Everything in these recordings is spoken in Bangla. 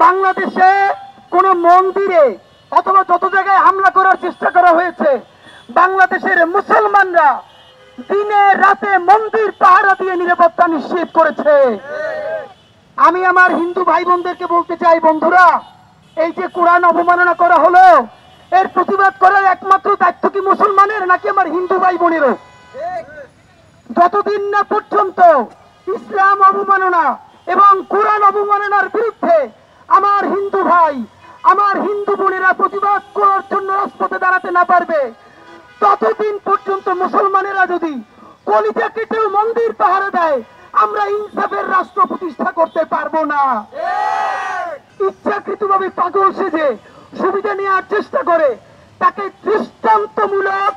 বাংলাদেশে কোন মন্দিরে অথবা যত জায়গায় হামলা করার চেষ্টা করা হয়েছে, বাংলাদেশের মুসলমানরা দিনে রাতে মন্দির পাহারা দিয়ে নিরাপত্তা নিশ্চিত করেছে। আমি আমার হিন্দু ভাই বোনদেরকে বলতে চাই, বন্ধুরা, এই যে কোরআন অবমাননা করা হলো, এর প্রতিবাদ করার একমাত্র দায়িত্ব কি মুসলমানের নাকি আমার হিন্দু ভাই বোনেরও? যতদিন না পর্যন্ত ইসলাম অবমাননা এবং কোরআন অবমাননার বিরুদ্ধে আমার হিন্দু ভাই, আমার হিন্দু বোনেরা প্রতিবাদ করার জন্য রাজপথে দাঁড়াতে না পারবে, ততদিন পর্যন্ত মুসলমানেরা যদি কলিজা কেটেও মন্দির পাহারা দেয়, আমরা ইনসাফের রাষ্ট্র প্রতিষ্ঠা করতে পারবো না। ইচ্ছাকৃতভাবে পাগল সেজে সুবিধা নেওয়ার চেষ্টা করে তাকে দৃষ্টান্তমূলক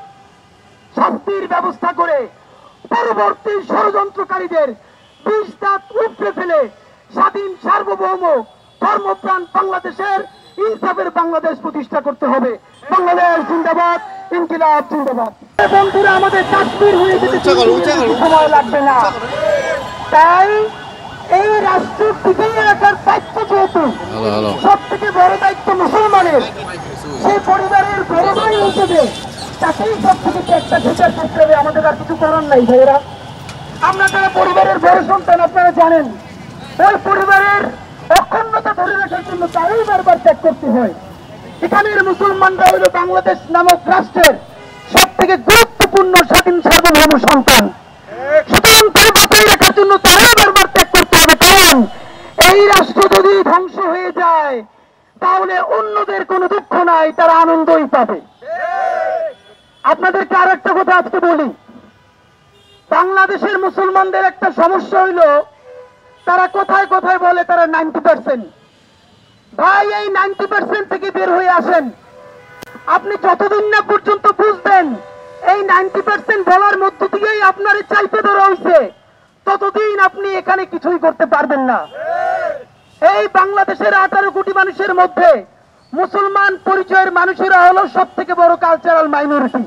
শাস্তির ব্যবস্থা করে পরবর্তী ষড়যন্ত্রকারীদের বিষ দাঁত উপড়ে ফেলে স্বাধীন সার্বভৌম ধর্মপ্রাণ বাংলাদেশের ইনসাফের বাংলাদেশ প্রতিষ্ঠা করতে হবে। বাংলাদেশ জিন্দাবাদ, ইনকিলাব জিন্দাবাদ। বন্ধুরা, আমাদের কাশ্মীর হয়ে যেতে সময় লাগবে না। তাই এই রাষ্ট্র টিকিয়ে রাখার দায়িত্ব যেহেতু সব থেকে বড় দায়িত্ব মুসলমানের, সেই পরিবারের বড় ভাই হিসেবে তাকেই সব থেকে একটা বিচার করতে হবে। আমাদের আর কিছু করার নাই ভাইয়েরা। আমরা যারা পরিবারের বড় সন্তান, আপনারা জানেন, ওই পরিবারের অখণ্ডতা ধরে রাখার জন্য তারাই বারবার ত্যাগ করতে হয়। এখানের মুসলমানরা হইল বাংলাদেশ নামক রাষ্ট্রের সব থেকে গুরুত্বপূর্ণ স্বাধীন সার্বভৌম সন্তান। সুতরাং তার বাঁচাই রাখার জন্য তারাই বারবার ত্যাগ করতে হবে। কারণ এই রাষ্ট্র যদি ধ্বংস হয়ে যায়, তাহলে অন্যদের কোনো দুঃখ নাই, তারা আনন্দই পাবে। আপনাদেরকে আর একটা কথা আজকে বলি, বাংলাদেশের মুসলমানদের একটা সমস্যা হইল, তারা কোথায় কোথায় বলে তারা 90%। ভাই, এই 90% থেকে বের হয়ে আসেন। আপনি যতদিন না পর্যন্ত বুঝবেন এই 90% বলার মধ্য দিয়েই আপনার চাইতে ধরা হয়েছে, ততদিন আপনি এখানে কিছুই করতে পারবেন না। এই বাংলাদেশের 18 কোটি মানুষের মধ্যে মুসলমান পরিচয়ের মানুষেরা হলো সব থেকে বড় কালচারাল মাইনরিটি।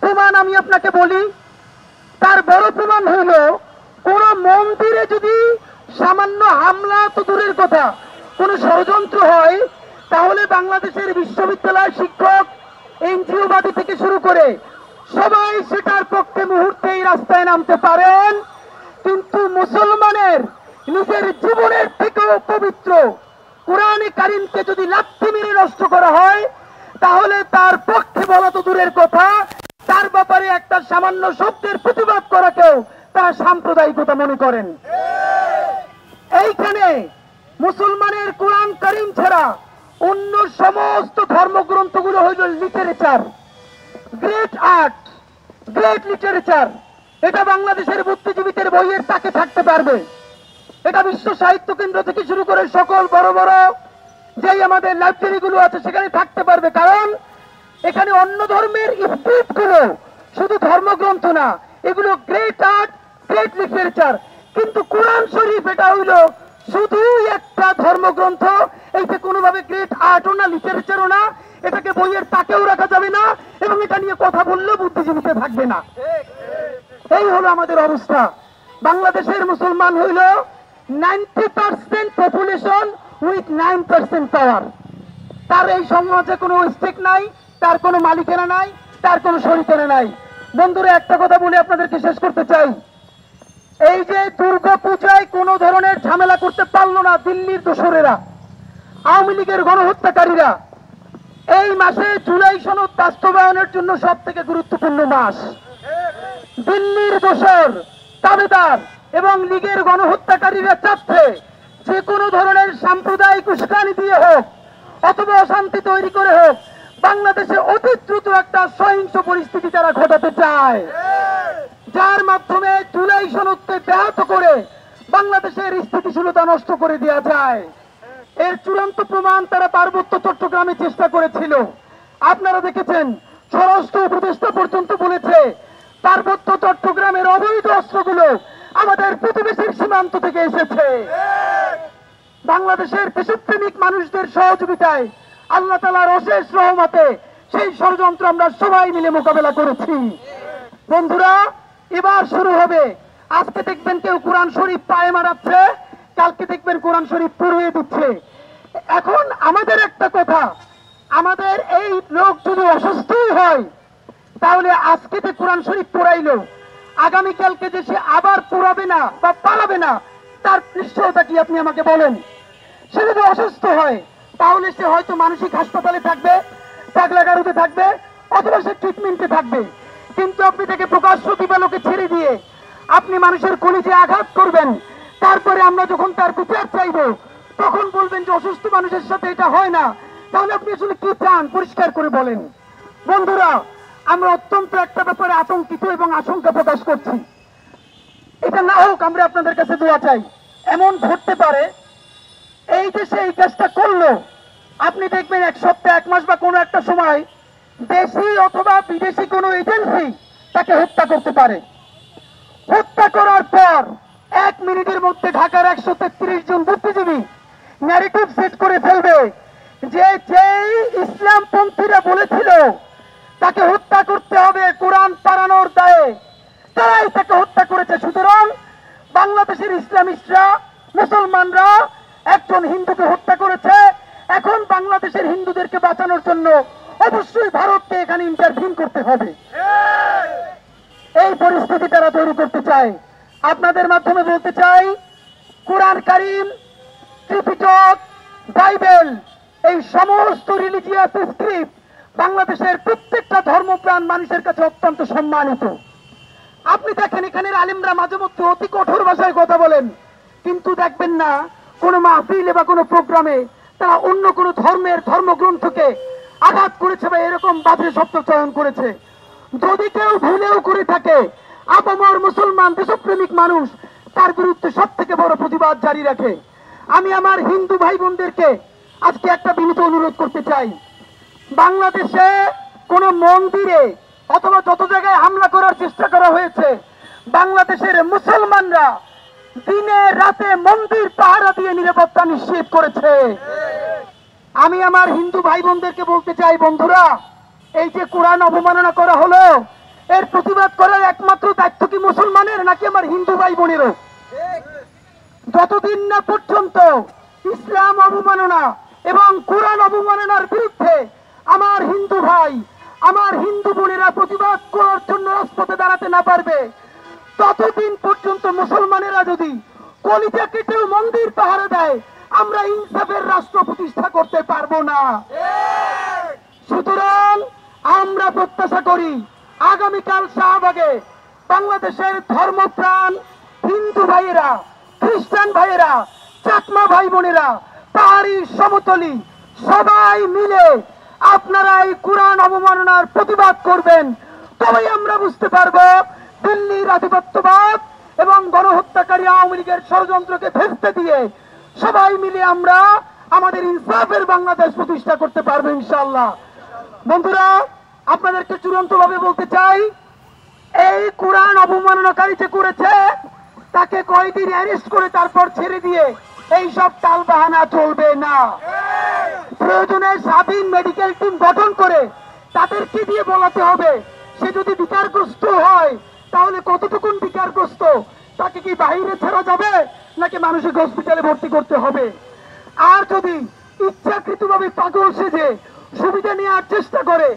প্রমাণ আমি আপনাকে বলি, তার বড় প্রমাণ হইল, কোন মন্দিরে যদি সামান্য হামলা তো দূরের কথা, কোন ষড়যন্ত্র হয়, তাহলে বাংলাদেশের বিশ্ববিদ্যালয় শিক্ষক, এনজিওবাদী থেকে শুরু করে সবাই সেটার পক্ষে মুহূর্তেই রাস্তায় নামতে পারেন। কিন্তু মুসলমানের নিজের জীবনের থেকেও পবিত্র কোরআনে কারিমকে যদি লাথি মেরে নষ্ট করা হয়, তাহলে তার পক্ষে বলা তো দূরের কথা, তার ব্যাপারে একটা সামান্য শব্দের প্রতিবাদ করাকেও তারা সাম্প্রদায়িকতা মনে করেন। এইখানে মুসলমানের কোরআন কারিম ছাড়া অন্য সমস্ত ধর্মগ্রন্থগুলো হইল literature, great art, great literature. এটা বাংলাদেশের বুদ্ধিজীবীদের বইয়ের তাকে থাকতে পারবে। এটা বিশ্ব সাহিত্য কেন্দ্র থেকে শুরু করে সকল বড় বড় যেই আমাদের লাইব্রেরি গুলো আছে সেখানে থাকতে পারবে। কারণ এখানে অন্য ধর্মের স্পিরিট গুলো শুধু ধর্মগ্রন্থ না, এগুলো গ্রেট আর্ট, গ্রেট লিটারেচার। কিন্তু কোরআন শরীফ এটা হইল শুধু একটা ধর্মগ্রন্থ। এইটা কোনোভাবে গ্রেট আর্টও না, লিটারেচারও না, এটাকে বইয়ের তাকেও রাখা যাবে না, এবং এটা নিয়ে কথা বললেও বুদ্ধিজীবীতে থাকবে না। এই হলো আমাদের অবস্থা। বাংলাদেশের মুসলমান হইল 90% পপুলেশন উইথ 9% পাওয়ার। তার এই সমাজে কোনো স্টেক নাই, তার কোনো মালিকানা নাই, তার কোনো শরিকানা নাই। বন্ধুরা, একটা কথা বলে আপনাদেরকে শেষ করতে চাই, এই যে দুর্গা পূজায় কোন ধরনের ঝামেলা করতে পারলো না দিল্লির দোসরেরা, আওয়ামী লীগের গণহত্যাকারীরা, এই মাসে জুলাই সনদ বাস্তবায়নের জন্য সব থেকে গুরুত্বপূর্ণ মাস। দিল্লির দোসর, দাবিদার এবং লীগের গণহত্যাকারীরা চাচ্ছে যে কোনো ধরনের সাম্প্রদায়িক উস্কানি দিয়ে হোক অথবা অশান্তি তৈরি করে হোক, বাংলাদেশে অতি দ্রুত একটা সহিংস পরিস্থিতি তারা ঘটাতে চায়, যার মাধ্যমে জুলাই সনদকে ব্যাহত করে বাংলাদেশের স্থিতিশীলতা নষ্ট করে দেওয়া যায়। এর চূড়ান্ত প্রমাণ তারা পার্বত্য চট্টগ্রামে চেষ্টা করেছিল। আপনারা দেখেছেন, স্বরাষ্ট্র উপদেষ্টা পর্যন্ত বলেছে পার্বত্য চট্টগ্রামের অবৈধ অস্ত্রগুলো আমাদের প্রতিবেশীর সীমান্ত থেকে এসেছে। বাংলাদেশের দেশপ্রেমিক মানুষদের সহযোগিতায়, আল্লাহ তাআলার অশেষ রহমতে সেই ষড়যন্ত্র আমরা সবাই মিলে মোকাবেলা করেছি। বন্ধুরা, এবার শুরু হবে। আজকে দেখবেন কেউ কোরআন শরীফ পায়ে মারাচ্ছে, কালকে দেখবেন কোরআন শরীফ পুড়িয়ে দিচ্ছে। এখন আমাদের একটা কথা, আমাদের এই লোক যদি অসুস্থই হয় তাহলে আজকে যে কোরআন শরীফ পড়াইলো, আগামীকালকে যে সে আবার পড়াবে না বা পালাবে না, তার নিশ্চয়তা কি আপনি আমাকে বলেন? সে যদি অসুস্থ হয় তাহলে সে হয়তো মানসিক হাসপাতালে থাকবে, পাগলাগারুতে থাকবে, অথবা সে ট্রিটমেন্টে থাকবে। কিন্তু আপনি তাকে প্রকাশ্য দিবালোকে ছেড়ে দিয়ে আপনি মানুষের কলিজে আঘাত করবেন, তারপরে আমরা যখন তার বিচার চাইবো তখন বলবেন যে অসুস্থ মানুষের সাথে এটা হয় না। তাহলে আপনি আসলে কি চান পরিষ্কার করে বলেন। বন্ধুরা, আমরা অত্যন্ত একটা ব্যাপারে আতঙ্কিত এবং আশঙ্কা প্রকাশ করছি। এটা না হোক, আমরা আপনাদের কাছে দোয়া চাই। এমন ঘটতে পারে এই দেশে এই কাজটা করলো, আপনি দেখবেন এক সপ্তাহ, এক মাস বা কোনো একটা সময় দেশি অথবা বিদেশি কোনো এজেন্সি তাকে হত্যা করতে পারে। হত্যা করার পর 1 মিনিটের মধ্যে ঢাকার 133 জন বুদ্ধিজীবী ন্যারেটিভ সেট করে ফেলবে যে যেই ইসলামপন্থীরা বলেছিল তাকে হত্যা করতে হবে কোরআন পাড়ানোর দায়ে, তারাই তাকে হত্যা করেছে। সুতরাং বাংলাদেশের ইসলামিস্টরা, মুসলমানরা একজন হিন্দুকে হত্যা করেছে। এখন বাংলাদেশের হিন্দুদেরকে বাঁচানোর জন্য অবশ্যই ভারতকে এখানে ইন্টারভিউ করতে হবে। এই পরিস্থিতি তারা তৈরি করতে চায়। আপনাদের মাধ্যমে বলতে চাই, কোরআন কারীম, ত্রিপিটক, বাইবেল, এই সমস্ত রিলিজিয়াস স্ক্রিপ্ট বাংলাদেশের প্রত্যেকটা ধর্মপ্রাণ মানুষের কাছে অত্যন্ত সম্মানিত। আপনি দেখেন এখানের আলেমরা মাঝে মধ্যে অতি কঠোর ভাষায় কথা বলেন, কিন্তু দেখবেন না কোনো মাহফিলে বা কোনো প্রোগ্রামে তারা অন্য কোনো ধর্মের ধর্মগ্রন্থকে আঘাত করেছে বা এরকম বাজে শব্দ চয়ন করেছে। যদি কেউ ভুলেও করে থাকে, আপামর মুসলমান দেশপ্রেমিক মানুষ তার বিরুদ্ধে সব থেকে বড় প্রতিবাদ জারি রাখে। আমি আমার হিন্দু ভাই বোনদেরকে আজকে একটা বিনীত অনুরোধ করতে চাই, বাংলাদেশে কোন মন্দিরে অথবা যত জায়গায় হামলা করার চেষ্টা করা হয়েছে, বাংলাদেশের মুসলমানরা দিনে রাতে মন্দির পাহারা দিয়ে নিরাপত্তা নিশ্চিত করেছে। আমি আমার হিন্দু ভাই বোনদেরকে বলতে চাই, বন্ধুরা, এই যে কোরআন অবমাননা করা হলো, এর প্রতিবাদ করার একমাত্র দায়িত্ব কি মুসলমানের নাকি আমার হিন্দু ভাই বোনেরও? যতদিন না পর্যন্ত ইসলাম অবমাননা এবং কোরআন অবমাননার বিরুদ্ধে আমার হিন্দু ভাই, আমার হিন্দু বোনেরা প্রতিবাদ করার জন্য রাজপথে দাঁড়াতে না পারবে, ততদিন পর্যন্ত মুসলমানেরা যদি কলিজা কেটেও মন্দির পাহারা দেয়, আমরা ইনসাফের রাষ্ট্র প্রতিষ্ঠা করতে পারবো না। সুতরাং আমরা প্রত্যাশা করি আগামীকাল শাহবাগে বাংলাদেশের ধর্মপ্রাণ হিন্দু ভাইয়েরা, খ্রিস্টান ভাইয়েরা, চাকমা ভাই বোনেরা, পাহাড়ি সমতলি সবাই মিলে আপনারা এই কোরআন অবমাননার প্রতিবাদ করবেন। তবেই আমরা বুঝতে পারবো দিল্লির আধিপত্যবাদ এবং গণহত্যাকারী আওয়ামী লীগের ষড়যন্ত্রকে ভেস্তে দিয়ে সবাই মিলে আমরা আমাদের ইনসাফের বাংলাদেশ প্রতিষ্ঠা করতে পারবো ইনশাআল্লাহ। বন্ধুরা, আপনাদেরকে চূড়ান্ত ভাবে বলতে চাই, এই কোরআন অবমাননাকারী যে করেছে তাকে কয়েকদিন অ্যারেস্ট করে তারপর ছেড়ে দিয়ে এই সব টালবাহানা চলবে না। প্রয়োজনে স্বাধীন মেডিকেল টিম গঠন করে তাদেরকে দিয়ে বলাতে হবে, সে যদি বিকারগ্রস্ত হয় তাহলে কতটুকুন বিকারগ্রস্ত, তাকে কি বাইরে ছাড়া যাবে নাকি মানসিক হসপিটালে ভর্তি করতে হবে? আর যদি ইচ্ছাকৃতভাবে পাগল সেজে সুবিধা নেওয়ার চেষ্টা করে,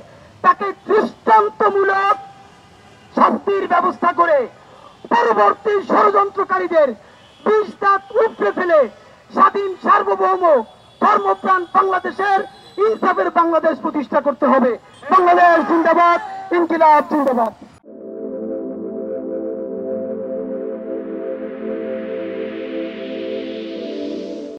তাকে দৃষ্টান্তমূলক শাস্তির ব্যবস্থা করে পরবর্তী ষড়যন্ত্রকারীদের বিষ দাঁত উপড়ে ফেলে স্বাধীন সার্বভৌম ধর্মপ্রাণ বাংলাদেশের ইনসাফের বাংলাদেশ প্রতিষ্ঠা করতে হবে। বাংলাদেশ জিন্দাবাদ, ইনকিলাব জিন্দাবাদ।